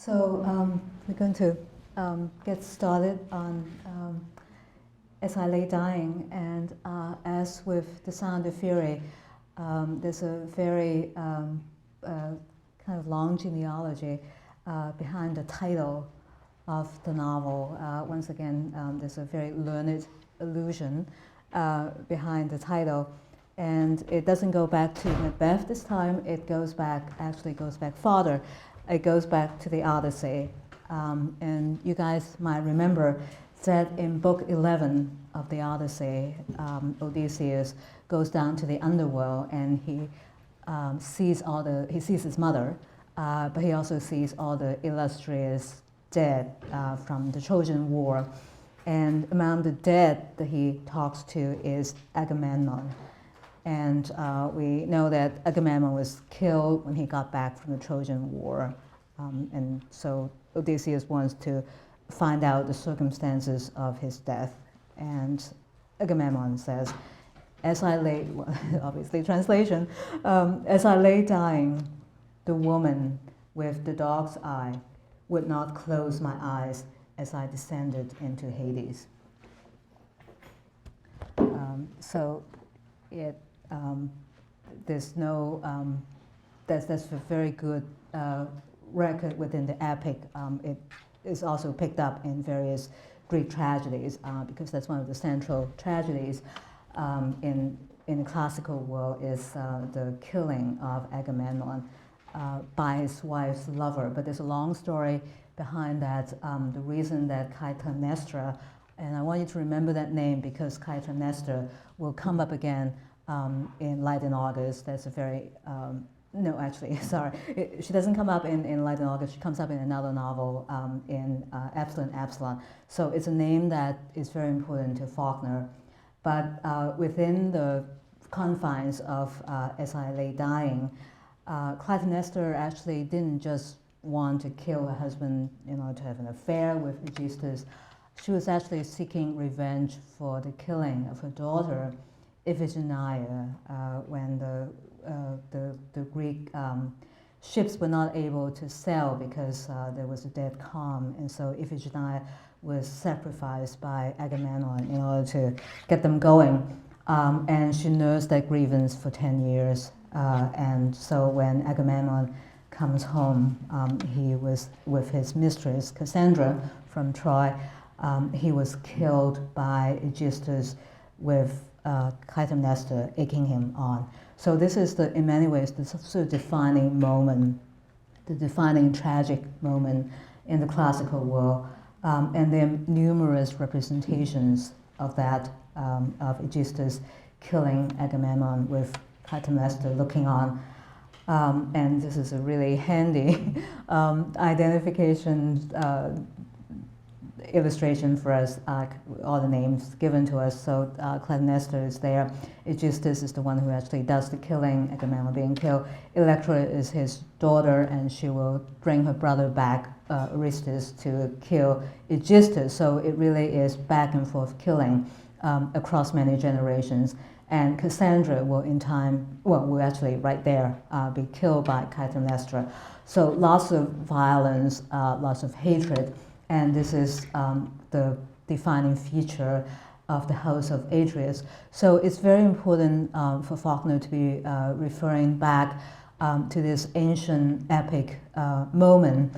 We're going to get started on As I Lay Dying, and as with The Sound of Fury, there's a very kind of long genealogy behind the title of the novel. Once again, there's a very learned allusion behind the title, and it doesn't go back to Macbeth this time. It goes back farther. It goes back to the Odyssey. And you guys might remember that in book 11 of the Odyssey, Odysseus goes down to the underworld, and he sees his mother, but he also sees all the illustrious dead from the Trojan War. And among the dead that he talks to is Agamemnon. And we know that Agamemnon was killed when he got back from the Trojan War. And so Odysseus wants to find out the circumstances of his death. And Agamemnon says, as I lay, obviously translation, as I lay dying, the woman with the dog's eye would not close my eyes as I descended into Hades. There's no, that's a very good record within the epic. It is also picked up in various Greek tragedies because that's one of the central tragedies in the classical world is the killing of Agamemnon by his wife's lover. But there's a long story behind that. The reason that Clytemnestra, and I want you to remember that name because Clytemnestra will come up again in Light in August. That's a very, no, actually, sorry. She doesn't come up in Light in August. She comes up in another novel in Absalom. So it's a name that is very important to Faulkner. But within the confines of As I Lay Dying, Clytemnestra actually didn't just want to kill her husband in order to have an affair with Aegisthus. She was actually seeking revenge for the killing of her daughter, Iphigenia, when the Greek ships were not able to sail because there was a dead calm, and so Iphigenia was sacrificed by Agamemnon in order to get them going. And she nursed that grievance for 10 years. And so when Agamemnon comes home, he was with his mistress, Cassandra, from Troy. He was killed by Aegisthus with Clytemnestra egging him on. So this is, in many ways, the sort of defining moment, the defining tragic moment in the classical world. And there are numerous representations of that, of Aegisthus killing Agamemnon with Clytemnestra looking on. And this is a really handy identification illustration for us, all the names given to us. So Clytemnestra is there. Aegisthus is the one who actually does the killing, Agamemnon being killed. Electra is his daughter, and she will bring her brother back, Orestes, to kill Aegisthus. So it really is back and forth killing across many generations. And Cassandra will in time, will actually right there be killed by Clytemnestra. So lots of violence, lots of hatred. And this is the defining feature of the House of Atreus. So it's very important for Faulkner to be referring back to this ancient epic moment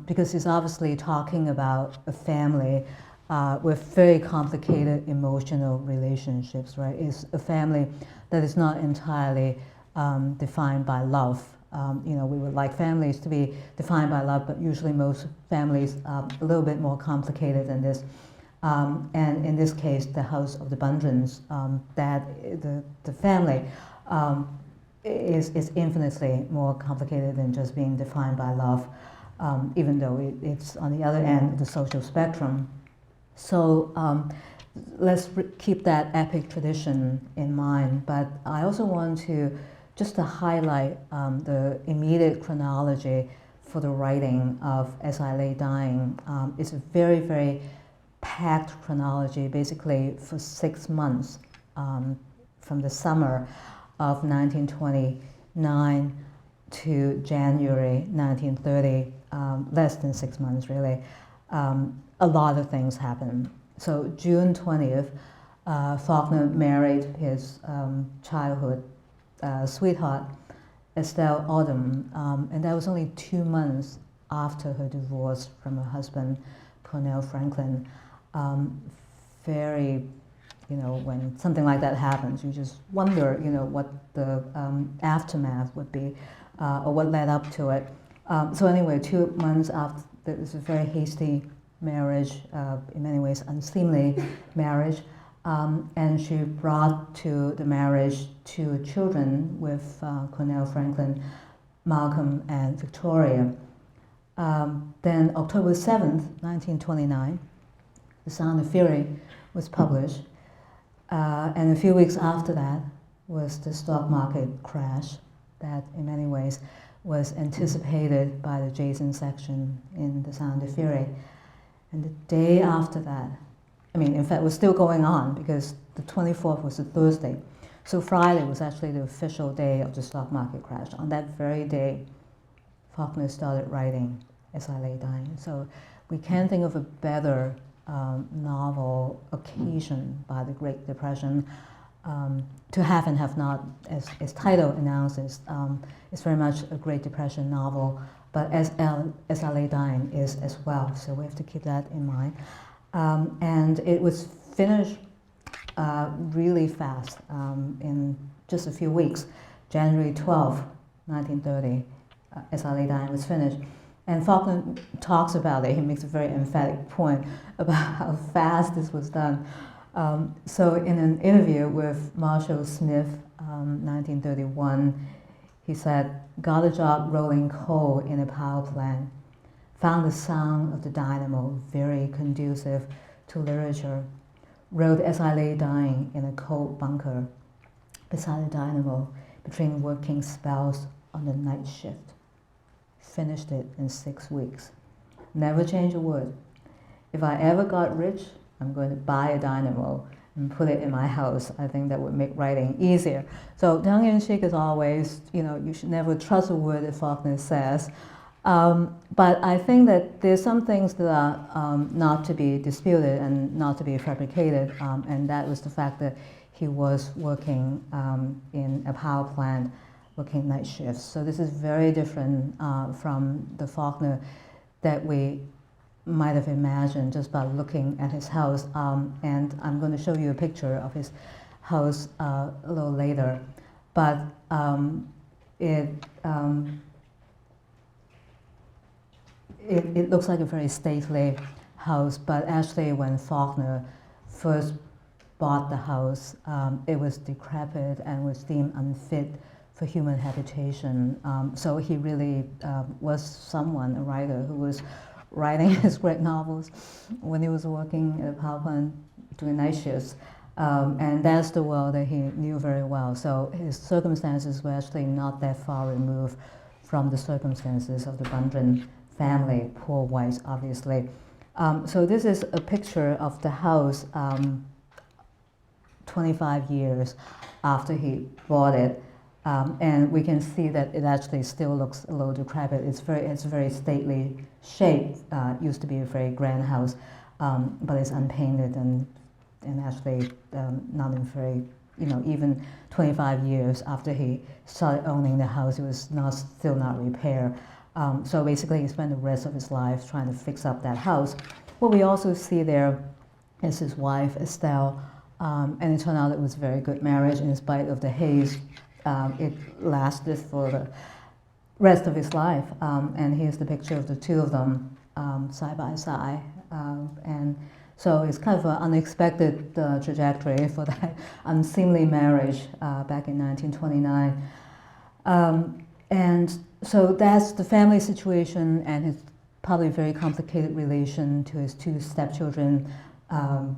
because he's obviously talking about a family with very complicated emotional relationships, right? It's a family that is not entirely defined by love. We would like families to be defined by love, but usually most families are a little bit more complicated than this. And in this case, the House of the Bundrans, that the family is infinitely more complicated than just being defined by love, even though it's on the other end of the social spectrum. So let's keep that epic tradition in mind. But I also want to just to highlight the immediate chronology for the writing of As I Lay Dying. It's a very, very packed chronology, basically for 6 months, from the summer of 1929 to January 1930, less than 6 months really, a lot of things happened. So June 20th, Faulkner married his childhood sweetheart, Estelle Autumn, and that was only 2 months after her divorce from her husband, Cornell Franklin. Very, when something like that happens, you just wonder, what the aftermath would be, or what led up to it. So anyway, 2 months after, it was a very hasty marriage, in many ways unseemly marriage, and she brought to the marriage 2 children with Cornell Franklin, Malcolm and Victoria. Then October 7th, 1929, The Sound of Fury was published, and a few weeks after that was the stock market crash that in many ways was anticipated by the Jason section in The Sound of Fury. And the day after that, in fact, it was still going on because the 24th was a Thursday. So Friday was actually the official day of the stock market crash. On that very day, Faulkner started writing As I Lay Dying. So we can't think of a better novel occasion by the Great Depression to have and have not, as title announces. It's very much a Great Depression novel, but As I Lay Dying is as well, so we have to keep that in mind. And it was finished really fast in just a few weeks. January 12, 1930, As I Lay Dying was finished. And Faulkner talks about it. He makes a very emphatic point about how fast this was done. So in an interview with Marshall Smith, 1931, he said, "Got a job rolling coal in a power plant. Found the sound of the dynamo very conducive to literature. Wrote As I Lay Dying in a cold bunker beside the dynamo between working spells on the night shift. Finished it in 6 weeks. Never change a word. If I ever got rich, I'm going to buy a dynamo and put it in my house. I think that would make writing easier." So tongue-in-cheek as always, you should never trust a word that Faulkner says. But I think that there's some things that are not to be disputed and not to be fabricated, and that was the fact that he was working in a power plant, working night shifts. So this is very different from the Faulkner that we might have imagined just by looking at his house. And I'm going to show you a picture of his house a little later. But it looks like a very stately house, but actually when Faulkner first bought the house, it was decrepit and was deemed unfit for human habitation. So he really was someone, a writer, who was writing his great novels when he was working at a power plant doing night shifts. And that's the world that he knew very well. So his circumstances were actually not that far removed from the circumstances of the Bundren family, poor whites, obviously. So this is a picture of the house 25 years after he bought it. And we can see that it actually still looks a little decrepit. It's a very stately shape. Used to be a very grand house, but it's unpainted and actually not in very, even 25 years after he started owning the house, it was still not repaired. So basically, he spent the rest of his life trying to fix up that house. What we also see there is his wife, Estelle, and it turned out it was a very good marriage in spite of the haze. It lasted for the rest of his life. And here's the picture of the two of them side by side. And so it's kind of an unexpected trajectory for that unseemly marriage back in 1929. And so that's the family situation and his probably very complicated relation to his two stepchildren, and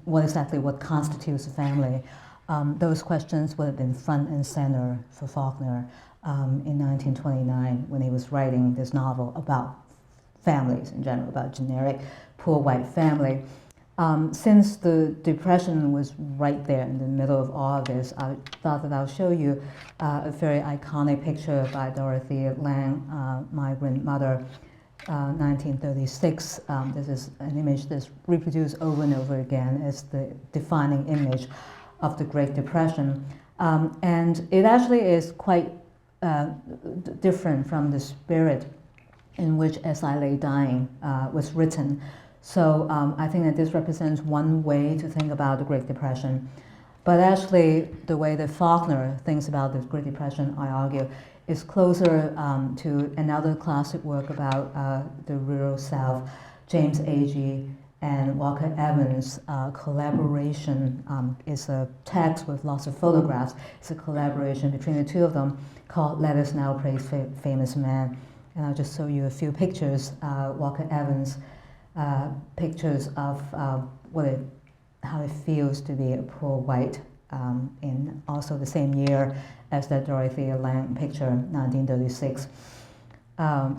what constitutes a family. Those questions would have been front and center for Faulkner in 1929 when he was writing this novel about families in general, about generic poor white family. Since the Depression was right there in the middle of all of this, I thought that I'll show you a very iconic picture by Dorothy Lang, migrant mother, 1936. This is an image that's reproduced over and over again as the defining image of the Great Depression. And it actually is quite different from the spirit in which As I Lay Dying was written. So I think that this represents one way to think about the Great Depression. But actually, the way that Faulkner thinks about the Great Depression, I argue, is closer to another classic work about the rural South, James Agee and Walker Evans' collaboration. Is a text with lots of photographs. It's a collaboration between the two of them called Let Us Now Praise Famous Man. And I'll just show you a few pictures. Walker Evans' pictures of how it feels to be a poor white in also the same year as that Dorothy Lang picture, 1936.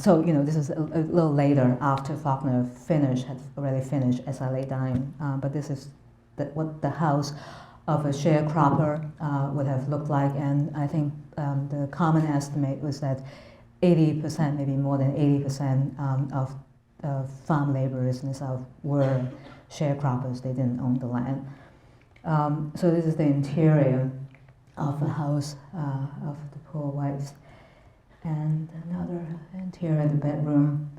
So, this is a little later after Faulkner had already finished As I Lay Dying. But this is what the house of a sharecropper would have looked like. And I think the common estimate was that 80%, maybe more than 80% of farm laborers in the South were sharecroppers. They didn't own the land. So this is the interior of the house of the poor whites. And another interior, the bedroom.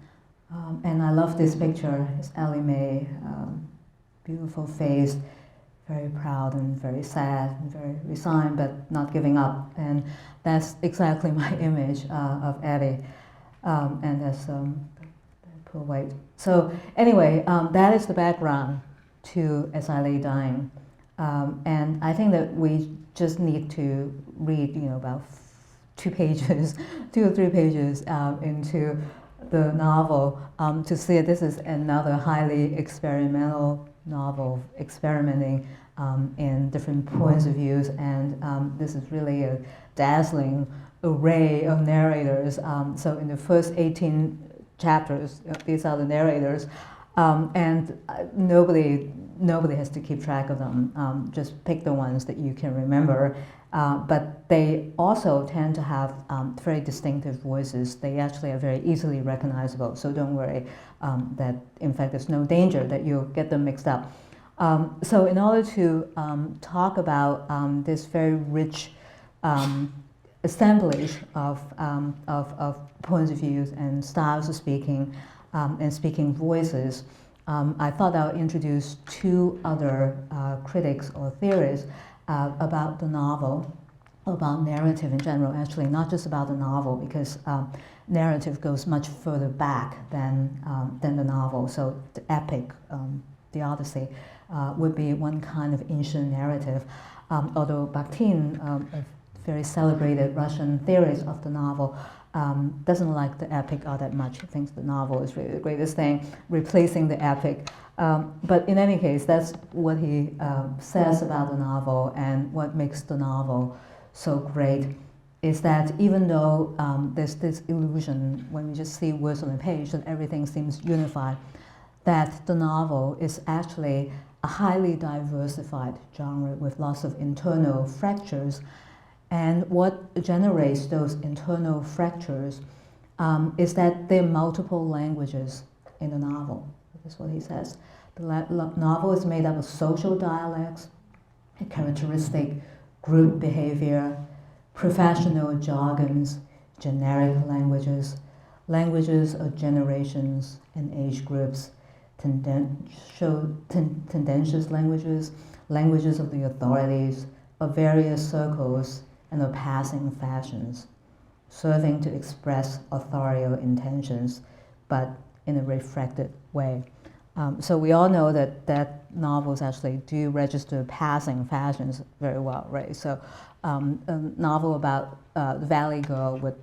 And I love this picture. It's Ellie Mae, beautiful face, very proud and very sad and very resigned, but not giving up. And that's exactly my image of Ellie. And that's poor white. So anyway, that is the background to As I Lay Dying. And I think that we just need to read, about 2 or 3 pages into the novel to see that this is another highly experimental novel, experimenting in different points of views, and this is really a dazzling array of narrators. So in the first 18 chapters, these are the narrators, and nobody has to keep track of them. Just pick the ones that you can remember. But they also tend to have very distinctive voices. They actually are very easily recognizable, so don't worry that, in fact, there's no danger that you'll get them mixed up. So in order to talk about this very rich assemblage of points of views and styles of speaking and speaking voices, I thought I would introduce 2 other critics or theorists about the novel, about narrative in general, actually, not just about the novel, because narrative goes much further back than the novel. So the epic, the Odyssey, would be one kind of ancient narrative, although Bakhtin, a very celebrated Russian theorist of the novel, doesn't like the epic all that much. He thinks the novel is really the greatest thing, replacing the epic. But in any case, that's what he says about the novel, and what makes the novel so great is that even though there's this illusion when we just see words on the page that everything seems unified, that the novel is actually a highly diversified genre with lots of internal fractures. And what generates those internal fractures is that there are multiple languages in the novel. That's what he says. The novel is made up of social dialects, a characteristic group behavior, professional jargons, generic languages, languages of generations and age groups, tendentious languages, languages of the authorities, of various circles, and of passing fashions, serving to express authorial intentions, but in a refracted way. So we all know that novels actually do register passing fashions very well, right? So a novel about the Valley Girl would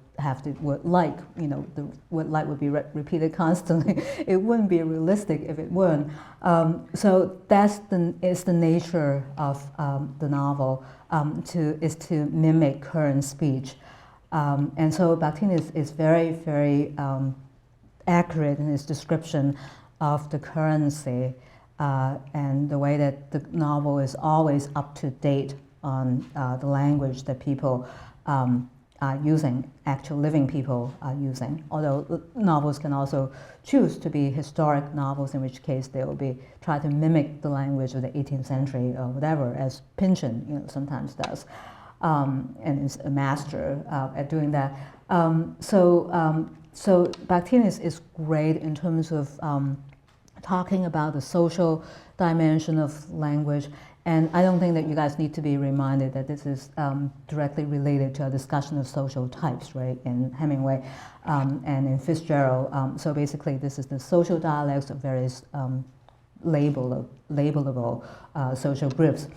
like, the word like would be repeated constantly. It wouldn't be realistic if it weren't. So is the nature of the novel, is to mimic current speech. And so Bakhtin is very, very accurate in his description of the currency and the way that the novel is always up to date on the language that people are using, actual living people are using. Although novels can also choose to be historic novels, in which case they will be try to mimic the language of the 18th century or whatever, as Pynchon sometimes does, and is a master at doing that. So Bakhtin is great in terms of talking about the social dimension of language. And I don't think that you guys need to be reminded that this is directly related to a discussion of social types, right, in Hemingway and in Fitzgerald. So basically, this is the social dialects of various labelable social groups.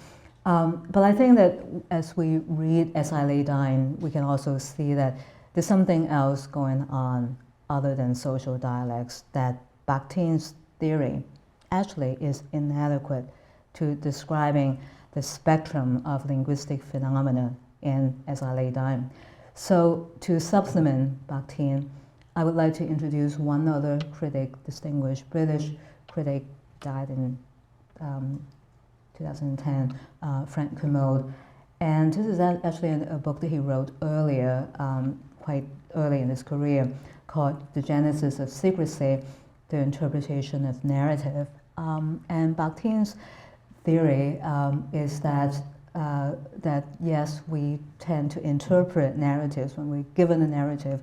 But I think that as we read As I Lay Dying, we can also see that there's something else going on other than social dialects, that Bakhtin's theory actually is inadequate to describing the spectrum of linguistic phenomena in As I Lay Dying. So to supplement Bakhtin, I would like to introduce one other critic, distinguished British critic, died in 2010, Frank Kermode. And this is actually a book that he wrote earlier, quite early in his career, called The Genesis of Secrecy, The Interpretation of Narrative. And Bakhtin's theory is that yes, we tend to interpret narratives. When we're given a narrative,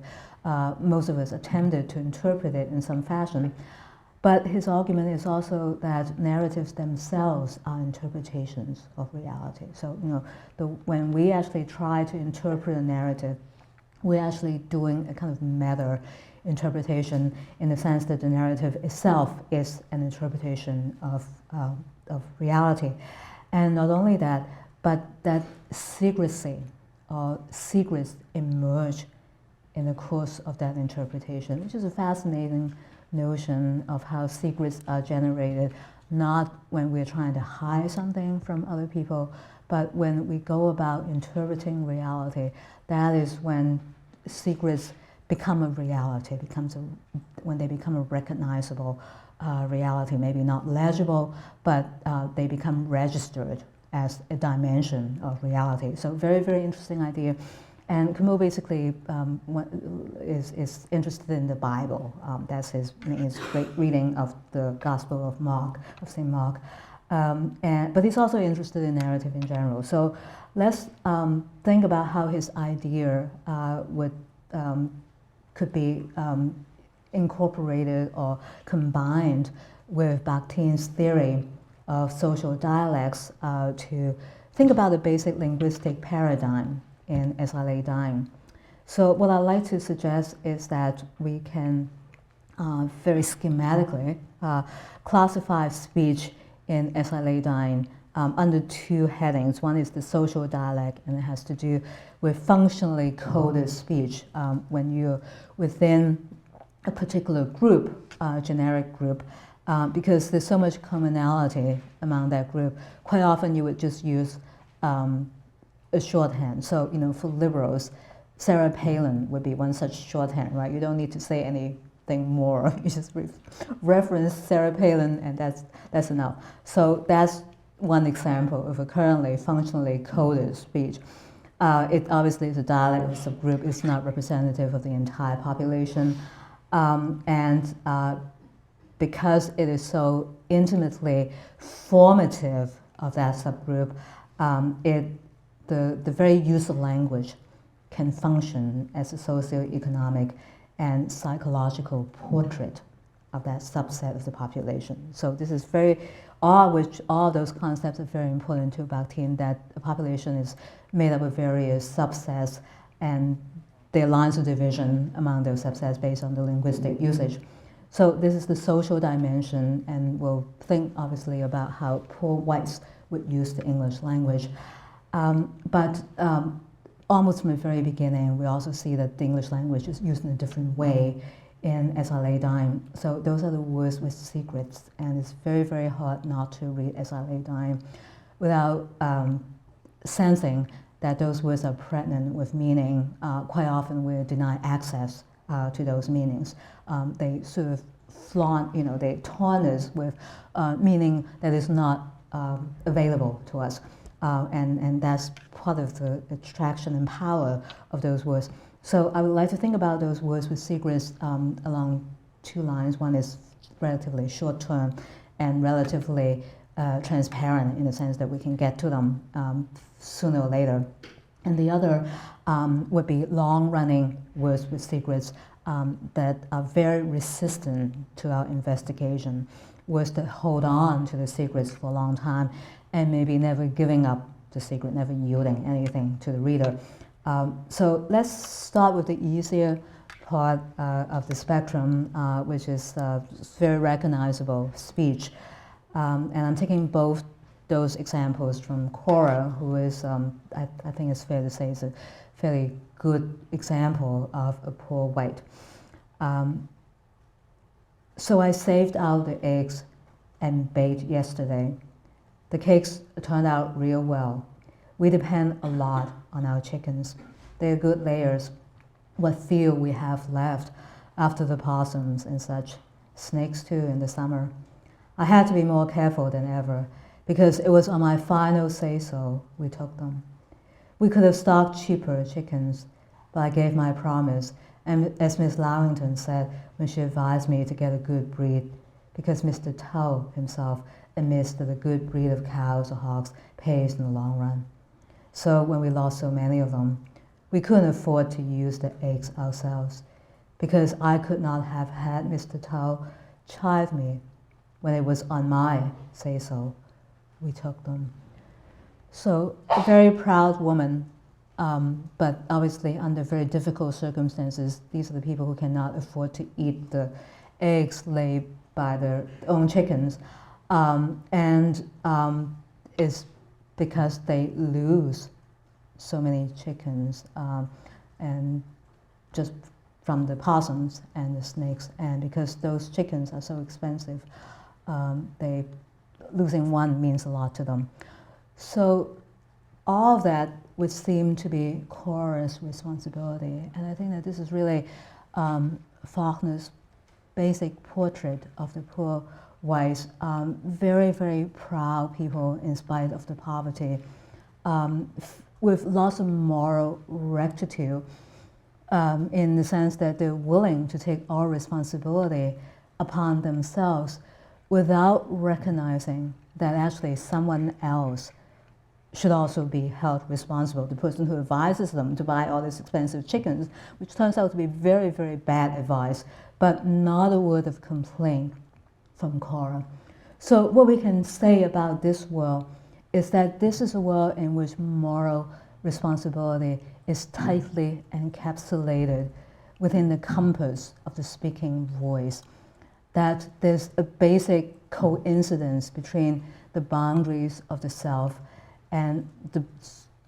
most of us attempted to interpret it in some fashion. But his argument is also that narratives themselves are interpretations of reality. So, when we actually try to interpret a narrative, we're actually doing a kind of meta interpretation in the sense that the narrative itself is an interpretation of reality. And not only that, but that secrecy or secrets emerge in the course of that interpretation, which is a fascinating notion of how secrets are generated, not when we're trying to hide something from other people, but when we go about interpreting reality. That is when secrets become a reality, when they become a recognizable reality, maybe not legible, but they become registered as a dimension of reality. So very, very interesting idea. And Kermode basically is interested in the Bible. That's his great reading of the Gospel of Mark, of St. Mark. But he's also interested in narrative in general. So let's think about how his idea could be incorporated or combined with Bakhtin's theory of social dialects to think about the basic linguistic paradigm in As I Lay Dying. So what I'd like to suggest is that we can very schematically classify speech in As I Lay Dying under two headings. One is the social dialect, and it has to do with functionally coded speech when you're within a particular group, generic group, because there's so much commonality among that group. Quite often you would just use a shorthand. So, for liberals, Sarah Palin would be one such shorthand, right? You don't need to say anything more. You just reference Sarah Palin, and that's enough. So that's one example of a currently functionally coded speech. It obviously is a dialect, it's a group, it's not representative of the entire population. Because it is so intimately formative of that subgroup, the very use of language can function as a socioeconomic and psychological portrait of that subset of the population. So this is all those concepts are very important to Bakhtin, that the population is made up of various subsets and there are lines of division among those subsets based on the linguistic usage. So this is the social dimension, and we'll think obviously about how poor whites would use the English language. But almost from the very beginning, we also see that the English language is used in a different way in As I Lay Dying. So those are the words with secrets, and it's very, very hard not to read As I Lay Dying without sensing that those words are pregnant with meaning. Quite often we're denied access to those meanings. They sort of flaunt, they taunt us with meaning that is not available to us. And that's part of the attraction and power of those words. So I would like to think about those words with secrets along two lines. One is relatively short term and relatively transparent in the sense that we can get to them sooner or later. And the other would be long-running words with secrets that are very resistant to our investigation, words that hold on to the secrets for a long time and maybe never giving up the secret, never yielding anything to the reader. So let's start with the easier part of the spectrum, which is very recognizable speech. And I'm taking both those examples from Cora, who is, I think it's fair to say, is a fairly good example of a poor white. So I saved out the eggs and baked yesterday. The cakes turned out real well. We depend a lot on our chickens. They're good layers. What few we have left after the possums and such, snakes too in the summer. I had to be more careful than ever because it was on my final say-so we took them. We could have stocked cheaper chickens, but I gave my promise, and as Miss Lawington said when she advised me to get a good breed, because Mr. Tao himself admits that a good breed of cows or hogs pays in the long run. So when we lost so many of them, we couldn't afford to use the eggs ourselves, because I could not have had Mr. Tao chide me when it was on my say-so we took them. So a very proud woman, but obviously under very difficult circumstances. These are the people who cannot afford to eat the eggs laid by their own chickens. And it's because they lose so many chickens and just from the possums and the snakes, and because those chickens are so expensive, losing one means a lot to them. So all of that would seem to be Cora's responsibility, and I think that this is really Faulkner's basic portrait of the poor whites, very, very proud people in spite of the poverty, with lots of moral rectitude, in the sense that they're willing to take all responsibility upon themselves without recognizing that actually someone else should also be held responsible. The person who advises them to buy all these expensive chickens, which turns out to be very, very bad advice, but not a word of complaint from Cora. So what we can say about this world is that this is a world in which moral responsibility is tightly encapsulated within the compass of the speaking voice, that there's a basic coincidence between the boundaries of the self and the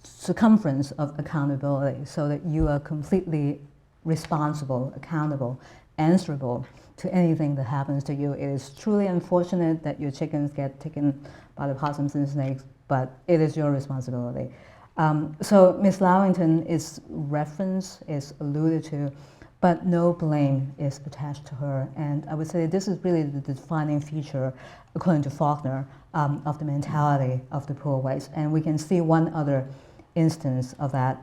circumference of accountability, so that you are completely responsible, accountable, answerable to anything that happens to you. It is truly unfortunate that your chickens get taken by the possums and snakes, but it is your responsibility. So Ms. Lawington is referenced, is alluded to, but no blame is attached to her. And I would say this is really the defining feature, according to Faulkner, of the mentality of the poor whites. And we can see one other instance of that.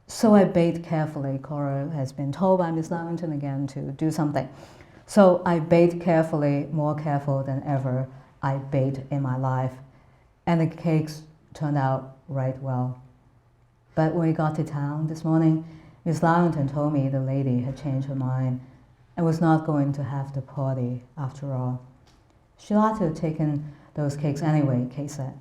So I bait carefully. Cora has been told by Ms. Lawington again to do something. So I bait carefully, more careful than ever I bait in my life. And the cakes turned out right well. But when we got to town this morning, Miss Lawington told me the lady had changed her mind and was not going to have the party after all. She ought to have taken those cakes anyway, Kate said.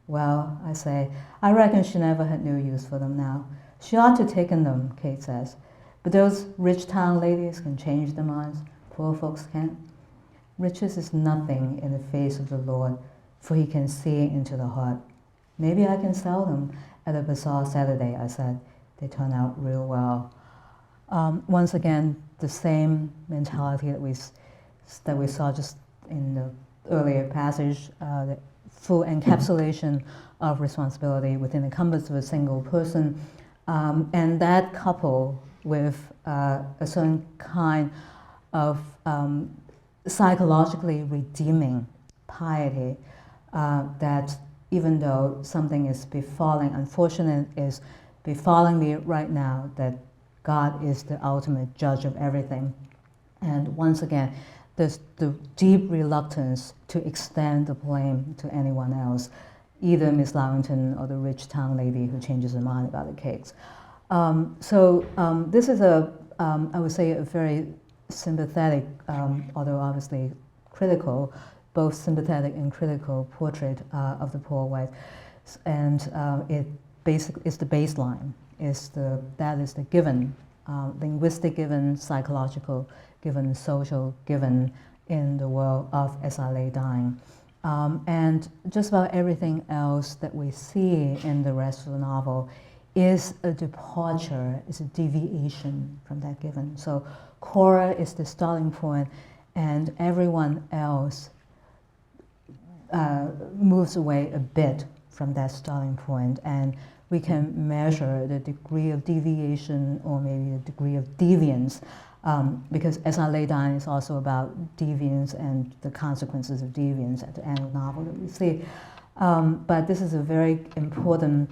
Well, I say, I reckon she never had no use for them now. She ought to have taken them, Kate says. But those rich town ladies can change their minds. Poor folks can't. Riches is nothing in the face of the Lord, for he can see into the heart. Maybe I can sell them at a bazaar Saturday, I said. They turn out real well. Once again, the same mentality that we saw just in the earlier passage, the full encapsulation of responsibility within the compass of a single person, and that coupled with a certain kind of psychologically redeeming piety, that even though something is befalling, unfortunate is befalling me right now, that God is the ultimate judge of everything. And once again, there's the deep reluctance to extend the blame to anyone else, either Miss Lawington or the rich town lady who changes her mind about the cakes. This is I would say, a very sympathetic, although obviously critical, both sympathetic and critical portrait of the poor white. And it basically is the baseline, that is the given, linguistic given, psychological given, social given in the world of As I Lay Dying. And just about everything else that we see in the rest of the novel is a departure, is a deviation from that given. So Cora is the starting point, and everyone else moves away a bit from that starting point, and we can measure the degree of deviation or maybe the degree of deviance, because As I Lay Dying is also about deviance and the consequences of deviance at the end of the novel that we see. But this is a very important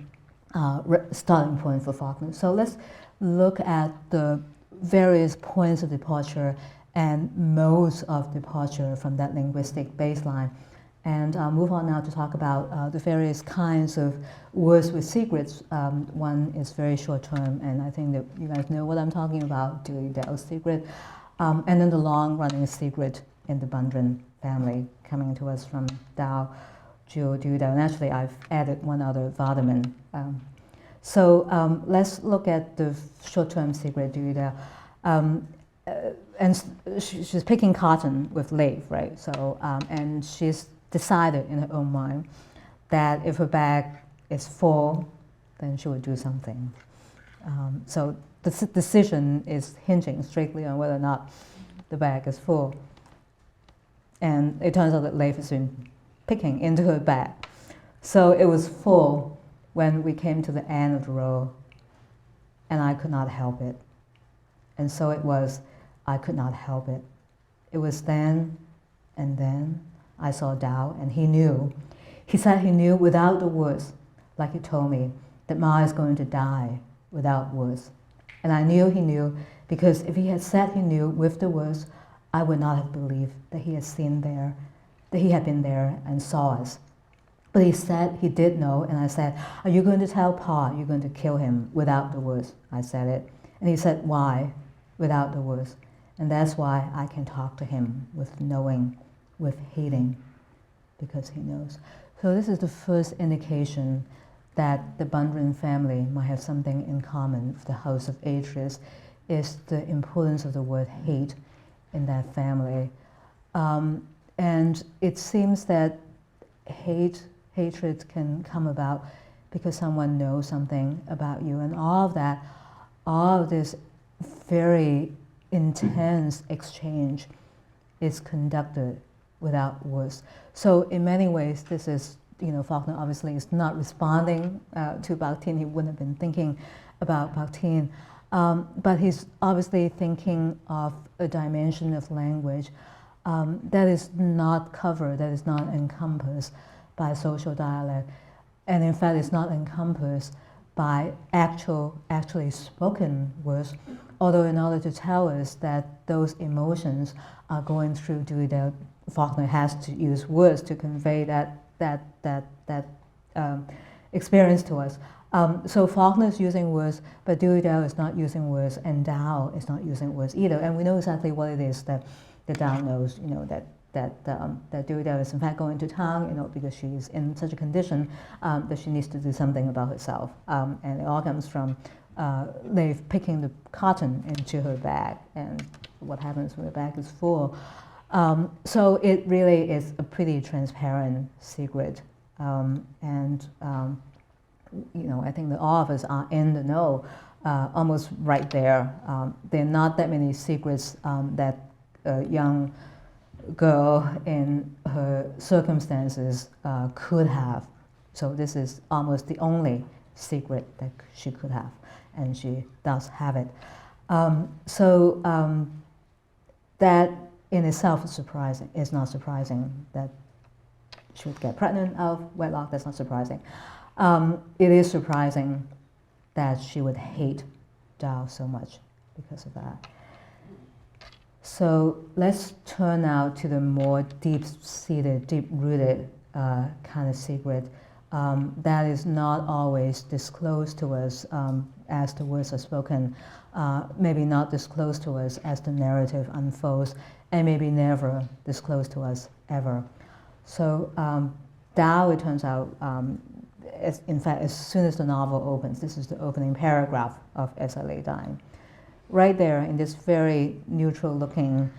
starting point for Faulkner. So let's look at the various points of departure and modes of departure from that linguistic baseline. And I'll move on now to talk about the various kinds of words with secrets. One is very short term, and I think that you guys know what I'm talking about, Dell's secret. And then the long-running secret in the Bundren family, coming to us from Dell, Dewey, and actually I've added one other, Vardaman. Let's look at the short-term secret, Dewey. And she's picking cotton with Leif, right? And she's decided in her own mind that if her bag is full, then she would do something. So the decision is hinging strictly on whether or not the bag is full. And it turns out that Leif has been picking into her bag. So it was full when we came to the end of the row, and I could not help it. And so it was, I could not help it. It was then, and then I saw Dao, and he knew. He said he knew without the words, like he told me, that Ma is going to die without words. And I knew he knew, because if he had said he knew with the words, I would not have believed that he had seen there, that he had been there and saw us. But he said he did know, and I said, are you going to tell Pa you're going to kill him without the words? I said it. And he said, why? Without the words. And that's why I can talk to him with knowing, with hating, because he knows. So this is the first indication that the Bundren family might have something in common with the House of Atreus, is the importance of the word hate in that family. And it seems that hatred can come about because someone knows something about you, and all of this very intense exchange is conducted without words. So in many ways, this is, Faulkner obviously is not responding to Bakhtin. He wouldn't have been thinking about Bakhtin. But he's obviously thinking of a dimension of language that is not covered, that is not encompassed by social dialect. And in fact, it's not encompassed by actually spoken words, although in order to tell us that those emotions are going through Dewey, Faulkner has to use words to convey that experience to us. So Faulkner is using words, but Dewey is not using words, and Dao is not using words either. And we know exactly what it is that Dao knows, that Dewey is in fact going to town, because she's in such a condition that she needs to do something about herself. And it all comes from Leif picking the cotton into her bag, and what happens when the bag is full. So it really is a pretty transparent secret. I think that all of us are in the know, almost right there. There are not that many secrets that a young girl in her circumstances could have. So this is almost the only secret that she could have, and she does have it. that in itself is surprising. It's not surprising that she would get pregnant out of wedlock. That's not surprising. It is surprising that she would hate Dell so much because of that. So let's turn now to the more deep-seated, deep-rooted kind of secret that is not always disclosed to us as the words are spoken, maybe not disclosed to us as the narrative unfolds, and maybe never disclosed to us ever. So Dell, it turns out, in fact, as soon as the novel opens, this is the opening paragraph of As I Lay Dying. Right there in this very neutral-looking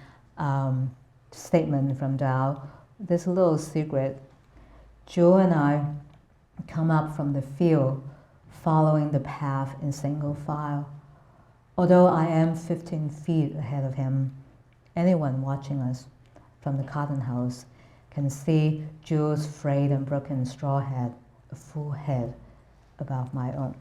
statement from Dell, this little secret. Joe and I come up from the field following the path in single file. Although I am 15 feet ahead of him, anyone watching us from the cotton house can see Joe's frayed and broken straw hat, a full head above my own.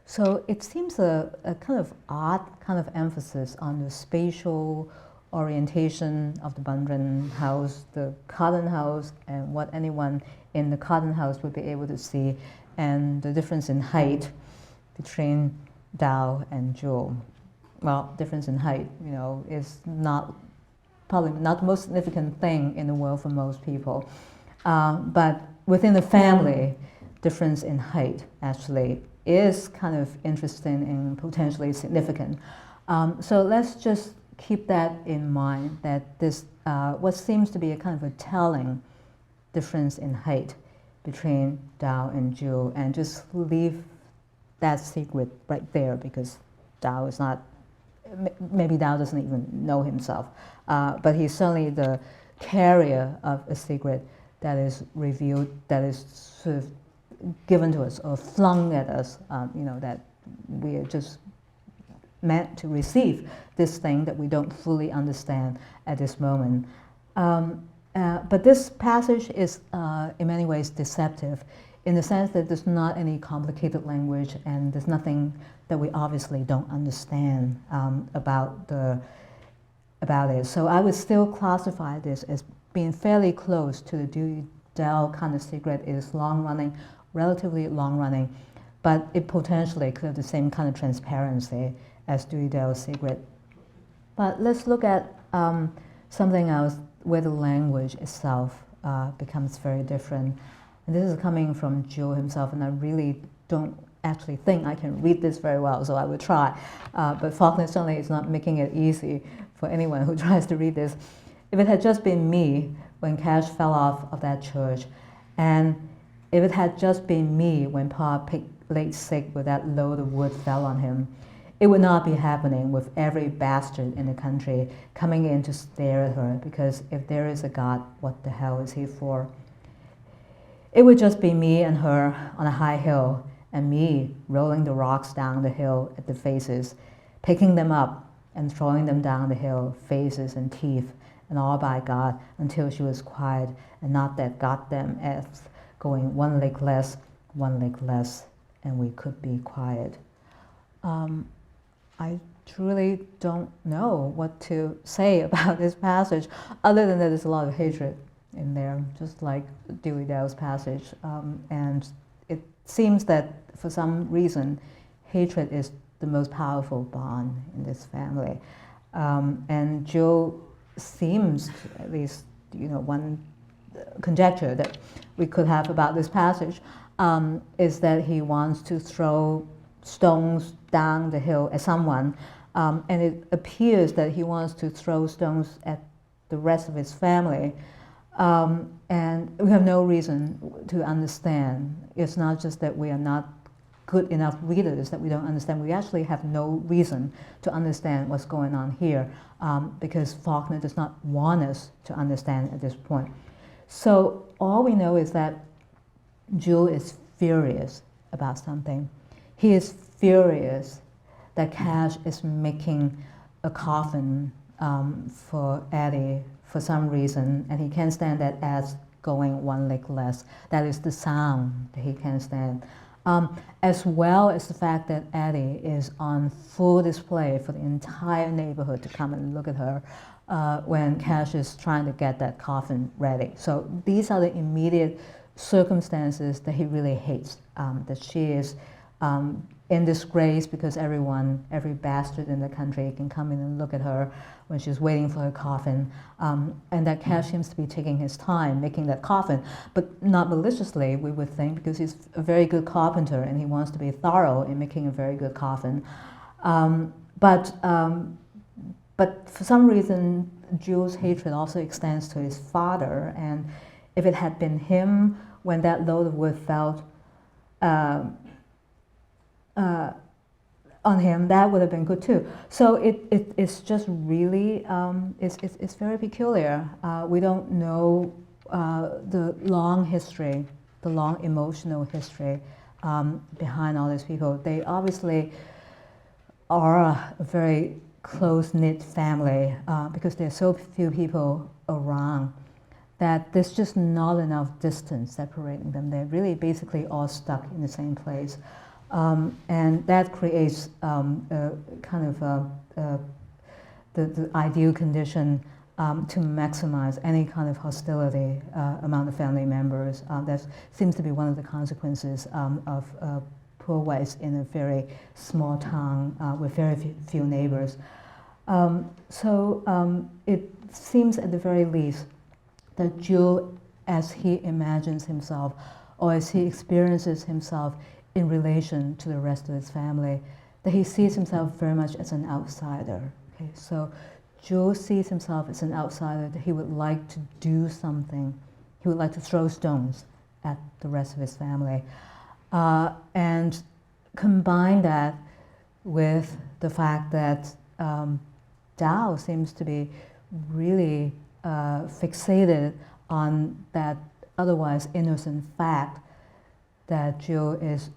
So it seems a kind of odd kind of emphasis on the spatial orientation of the Bundren house, the cotton house, and what anyone in the cotton house would be able to see, and the difference in height between Dell and Joe. Well, difference in height, is probably not the most significant thing in the world for most people. But within the family, difference in height actually is kind of interesting and potentially significant. So let's just keep that in mind, that this, what seems to be a kind of a telling difference in height between Dell and Joe, and just leave that secret right there, because Dell is not, maybe Dell doesn't even know himself, but he's certainly the carrier of a secret that is revealed, that is sort of given to us or flung at us, that we are just meant to receive this thing that we don't fully understand at this moment. But this passage is in many ways deceptive, in the sense that there's not any complicated language, and there's nothing that we obviously don't understand about it. So I would still classify this as being fairly close to the Dewey Dell kind of secret. It is long-running, relatively long-running, but it potentially could have the same kind of transparency as Dewey Dell's secret. But let's look at something else where the language itself becomes very different. And this is coming from Joe himself, and I really don't actually think I can read this very well, so I will try. But Faulkner certainly is not making it easy for anyone who tries to read this. If it had just been me when Cash fell off of that church, and if it had just been me when Pa laid sick with that load of wood fell on him, it would not be happening with every bastard in the country coming in to stare at her, because if there is a God, what the hell is he for? It would just be me and her on a high hill, and me rolling the rocks down the hill at the faces, picking them up and throwing them down the hill, faces and teeth, and all by God, until she was quiet, and not that goddamn ass going one leg less, and we could be quiet. I truly don't know what to say about this passage, other than that there's a lot of hatred in there, just like Dewey Dell's passage. And it seems that for some reason, hatred is the most powerful bond in this family. And Joe seems, at least one conjecture that we could have about this passage, is that he wants to throw stones down the hill at someone, and it appears that he wants to throw stones at the rest of his family, and we have no reason to understand. It's not just that we are not good enough readers that we don't understand. We actually have no reason to understand what's going on here, because Faulkner does not want us to understand at this point. So all we know is that Joe is furious about something. He is furious that Cash is making a coffin for Addie for some reason, and he can't stand that ass going one leg less. That is the sound that he can't stand. as well as the fact that Addie is on full display for the entire neighborhood to come and look at her when Cash is trying to get that coffin ready. So these are the immediate circumstances that he really hates, that she is in disgrace because every bastard in the country can come in and look at her when she's waiting for her coffin, and that Cash seems to be taking his time making that coffin, but not maliciously, we would think, because he's a very good carpenter and he wants to be thorough in making a very good coffin. But for some reason, Jules' hatred also extends to his father, and if it had been him when that load of wood fell on him, that would have been good too. So it's just really, it's very peculiar. We don't know the long history, the long emotional history behind all these people. They obviously are a very close-knit family because there's so few people around that there's just not enough distance separating them. They're really basically all stuck in the same place. And that creates kind of the ideal condition to maximize any kind of hostility among the family members. That seems to be one of the consequences of poor whites in a very small town with very few neighbors. So it seems at the very least that Jules, as he imagines himself or as he experiences himself in relation to the rest of his family, that he sees himself very much as an outsider. Okay? So Jules sees himself as an outsider, that he would like to do something. He would like to throw stones at the rest of his family. And combine that with the fact that Dell seems to be really fixated on that otherwise innocent fact that Jules is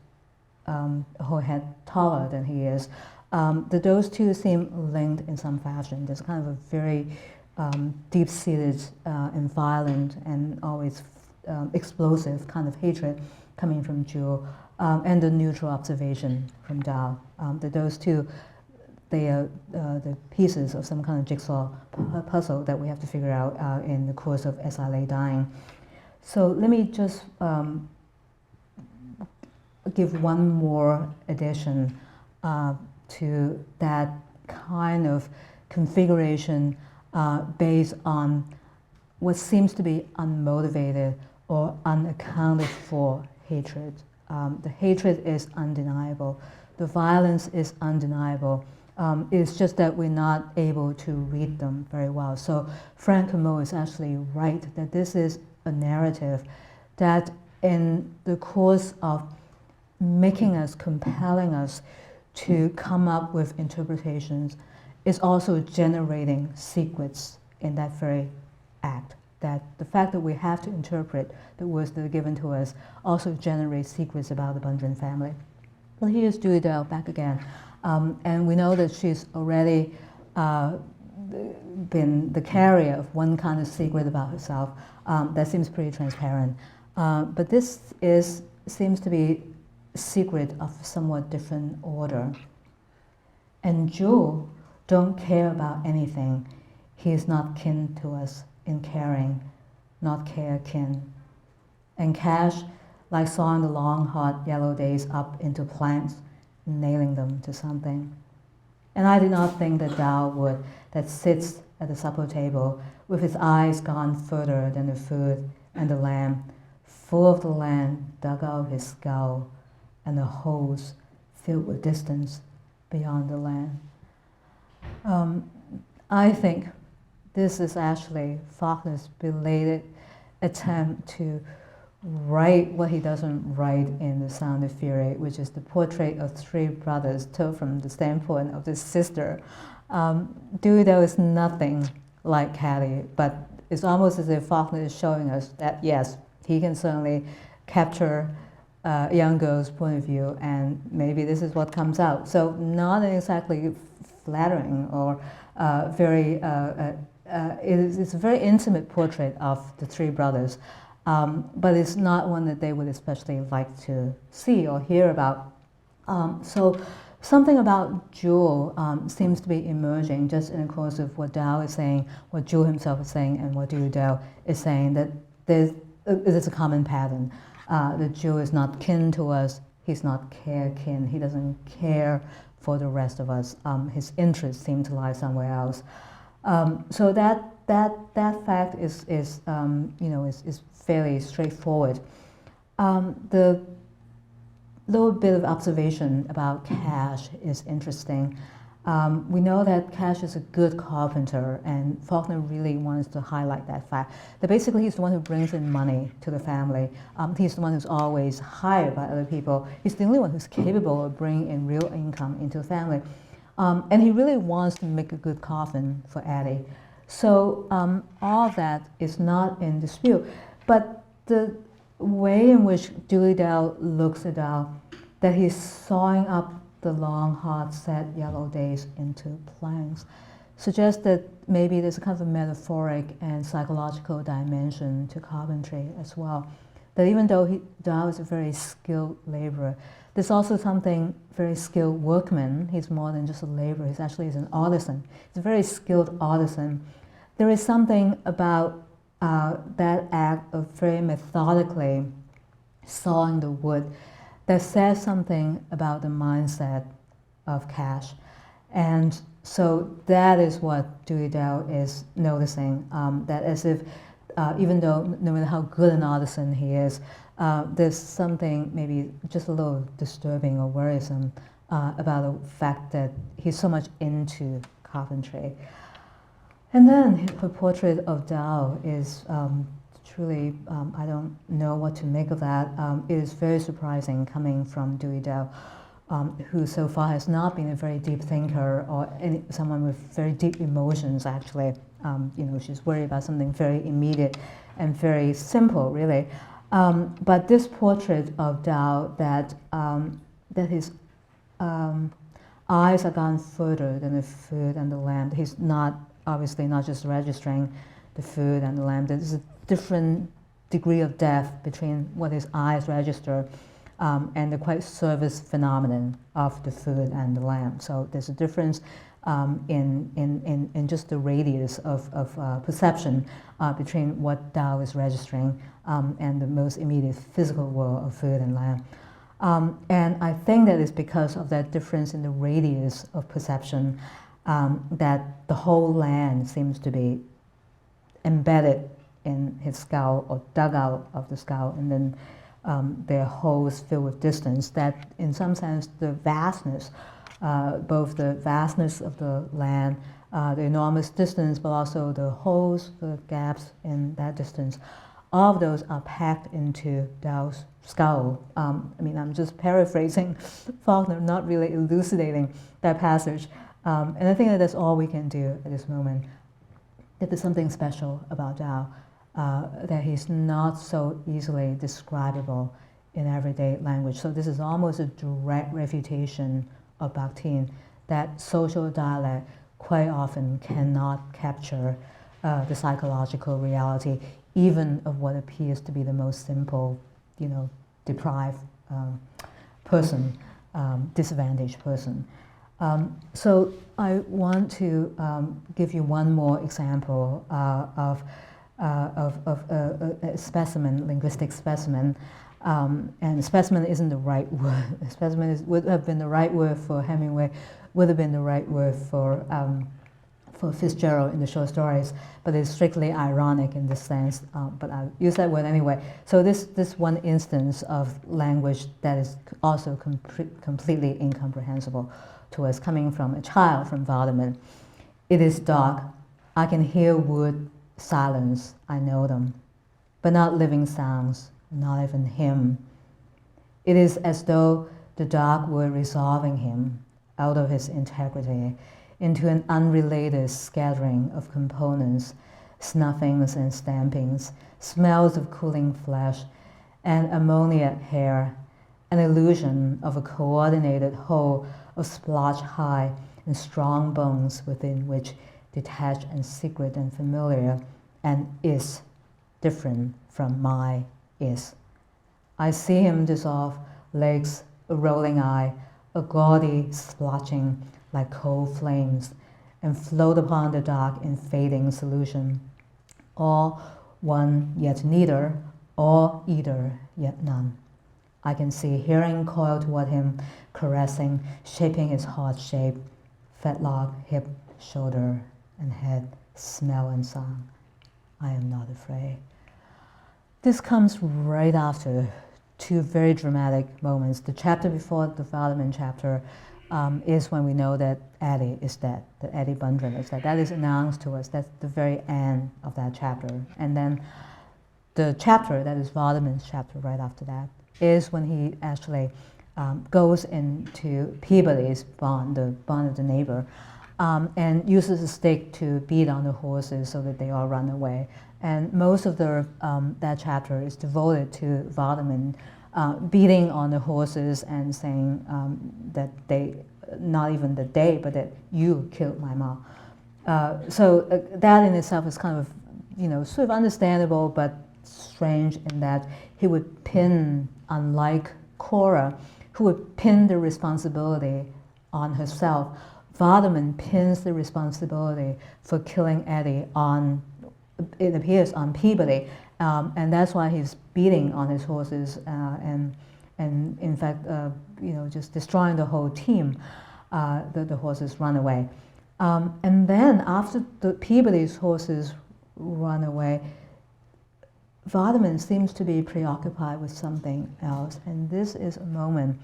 a whole head taller than he is. That those two seem linked in some fashion. There's kind of a very deep-seated and violent and always explosive kind of hatred coming from Jules, and the neutral observation from Dell. That those two, they are the pieces of some kind of jigsaw puzzle that we have to figure out in the course of As I Lay Dying. So let me just give one more addition to that kind of configuration based on what seems to be unmotivated or unaccounted for hatred. The hatred is undeniable. The violence is undeniable. It's just that we're not able to read them very well. So Frank Kermode is actually right that this is a narrative that in the course of making us, compelling us to come up with interpretations, is also generating secrets in that very act. That the fact that we have to interpret the words that are given to us also generates secrets about the Bunyan family. Well, here's Dewey Dell back again. And we know that she's already been the carrier of one kind of secret about herself that seems pretty transparent. But this seems to be a secret of somewhat different order. And Jules don't care about anything. He is not kin to us in caring, not care kin. And Cash, like sawing the long, hot, yellow days up into planks, nailing them to something. And I do not think that Darl would, that sits at the supper table with his eyes gone further than the food and the lamb, full of the land dug out of his skull and the holes filled with distance beyond the land. I think this is actually Faulkner's belated attempt to write what he doesn't write in The Sound of Fury, which is the portrait of three brothers told from the standpoint of this sister. Dewey Dell is nothing like Hattie, but it's almost as if Faulkner is showing us that, yes, he can certainly capture a young girl's point of view, and maybe this is what comes out. So not exactly flattering or it's a very intimate portrait of the three brothers. but it's not one that they would especially like to see or hear about. So something about Jewell seems to be emerging just in the course of what Dell is saying, what Jewell himself is saying, and what Dewey Dell is saying, that there's a common pattern. That Jewell is not kin to us, he's not kin, he doesn't care for the rest of us. His interests seem to lie somewhere else. So that fact is fairly straightforward. The little bit of observation about Cash is interesting. We know that Cash is a good carpenter, and Faulkner really wants to highlight that fact. That basically he's the one who brings in money to the family. He's the one who's always hired by other people. He's the only one who's capable of bringing in real income into the family. And he really wants to make a good coffin for Addie. So all of that is not in dispute. But the way in which Dewey Dell looks at Dell, that he's sawing up the long, hard, sad yellow days into planks, suggests that maybe there's a kind of a metaphoric and psychological dimension to carpentry as well. That even though Dell is a very skilled laborer, there's also something very skilled workman. He's more than just a laborer, he's actually an artisan. He's a very skilled artisan. There is something about that act of very methodically sawing the wood that says something about the mindset of Cash. And so that is what Dewey Dell is noticing, that as if even though no matter how good an artisan he is, there's something maybe just a little disturbing or worrisome about the fact that he's so much into carpentry. And then her portrait of Dell is truly, I don't know what to make of that. It is very surprising coming from Dewey Dell, who so far has not been a very deep thinker or someone with very deep emotions, actually. She's worried about something very immediate and very simple, really. But this portrait of Dell, that his eyes are gone further than the food and the lamp. He's obviously not just registering the food and the lamp. There's a different degree of depth between what his eyes register and the quite service phenomenon of the food and the lamp. So there's a difference in just the radius of perception between what Dell is registering and the most immediate physical world of food and lamp. And I think that is because of that difference in the radius of perception that the whole land seems to be embedded in his skull or dug out of the skull, and then there are holes filled with distance, that in some sense the vastness, both the vastness of the land, the enormous distance, but also the holes, the gaps in that distance, all of those are packed into Dell's skull. I'm just paraphrasing Faulkner, not really elucidating that passage. And I think that that's all we can do at this moment. That there's something special about Dell, that he's not so easily describable in everyday language. So this is almost a direct refutation of Bakhtin, that social dialect quite often cannot capture the psychological reality, even of what appears to be the most simple, deprived person, disadvantaged person. So I want to give you one more example of a specimen, linguistic specimen. And specimen isn't the right word. Specimen would have been the right word for Hemingway, would have been the right word for Fitzgerald in the short stories, but it's strictly ironic in this sense, but I'll use that word anyway. So this one instance of language that is also completely incomprehensible to us, coming from a child from Vardaman. It is dark. I can hear wood, silence, I know them, but not living sounds, not even him. It is as though the dark were resolving him out of his integrity into an unrelated scattering of components, snuffings and stampings, smells of cooling flesh, and ammoniac hair, an illusion of a coordinated whole of splotch high and strong bones within which detached and secret and familiar and is different from my is. I see him dissolve, legs, a rolling eye, a gaudy splotching like cold flames, and float upon the dark in fading solution. All one yet neither, all either yet none. I can see hearing coil toward him, caressing, shaping his heart shape, fetlock, hip, shoulder, and head, smell and sound. I am not afraid. This comes right after two very dramatic moments. The chapter before the Vardaman chapter is when we know that Eddie is dead, that Eddie Bundren is dead. That is announced to us. That's the very end of that chapter. And then the chapter that is Vardaman's chapter right after that is when he actually goes into Peabody's barn, the barn of the neighbor, and uses a stick to beat on the horses so that they all run away. And most of that chapter is devoted to Vardaman beating on the horses and saying that they, not even that they, but that you killed my mom. So that in itself is kind of, sort of understandable, but strange in that he would pin, unlike Cora, who would pin the responsibility on herself. Vardaman pins the responsibility for killing Eddie on, it appears, on Peabody, and that's why he's beating on his horses and in fact, just destroying the whole team. The horses run away, and then after the Peabody's horses run away, Vardaman seems to be preoccupied with something else, and this is a moment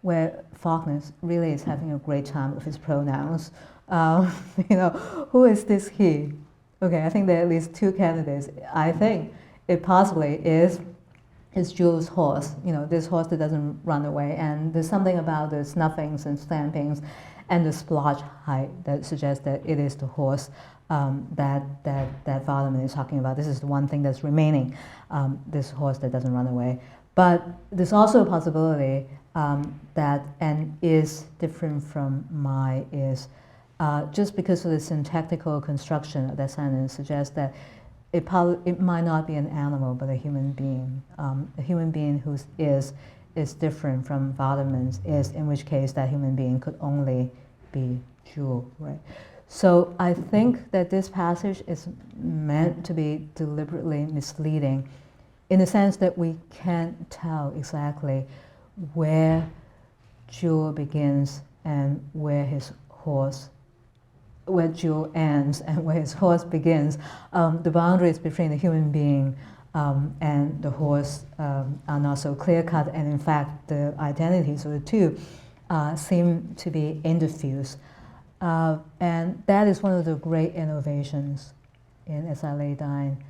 where Faulkner really is having a great time with his pronouns. Who is this he? Okay, I think there are at least two candidates. I think it possibly is Jules' horse, this horse that doesn't run away, and there's something about the snuffings and stampings and the splotch height that suggests that it is the horse that Vardaman is talking about. This is the one thing that's remaining, this horse that doesn't run away. But there's also a possibility that an is different from my is, just because of the syntactical construction of that sentence suggests that it might not be an animal, but a human being. A human being whose is different from Vardaman's is, in which case that human being could only be Jules, right? So I think that this passage is meant to be deliberately misleading in the sense that we can't tell exactly where Jules begins and where Jules ends and where his horse begins. The boundaries between the human being and the horse are not so clear-cut, and in fact the identities of the two seem to be interfused. And that is one of the great innovations in As I Lay Dying,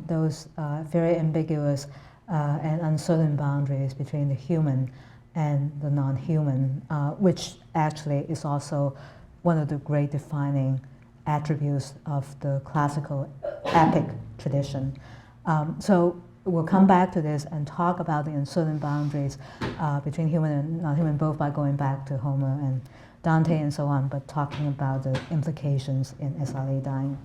those very ambiguous and uncertain boundaries between the human and the non-human, which actually is also one of the great defining attributes of the classical epic tradition. So we'll come back to this and talk about the uncertain boundaries between human and non-human, both by going back to Homer and Dante and so on, but talking about the implications in As I Lay Dying.